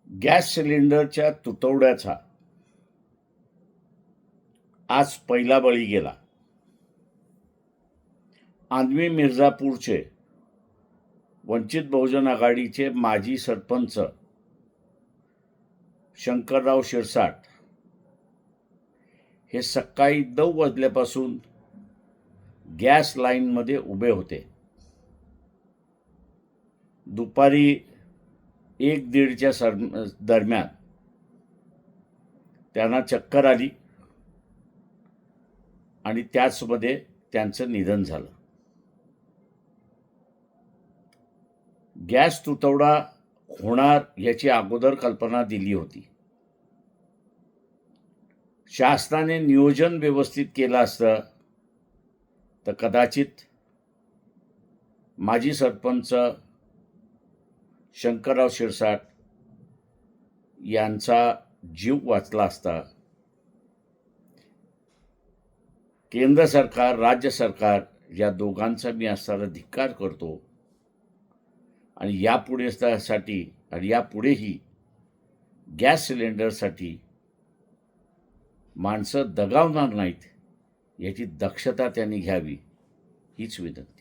Gas सिलेंडरच्या तुटवड्याचा आज पहिला बळी गेला. आंधळी मिर्झापूरचे वंचित बहुजन आघाडीचे माजी सरपंच शंकरराव शिरसाट हे सकाळी 9 वाजल्यापासून गॅस लाईनमध्ये उभे होते. दुपारी 1-1:30च्या दरम्यान त्यांना चक्कर आली आणि त्याचमध्ये त्यांचं निधन झालं. गॅस तुटवडा होणार याची अगोदर कल्पना दिली होती. शासनाने नियोजन व्यवस्थित केलं असतं तर कदाचित माजी सरपंच शंकरराव शिरसाट यांचा जीव वाचला असता. केंद्र सरकार, राज्य सरकार या दोघांचा मी असणारा धिक्कार करतो आणि यापुढेही गॅस सिलेंडरसाठी माणसं दगावणार नाहीत याची दक्षता त्यांनी घ्यावी हीच विनंती.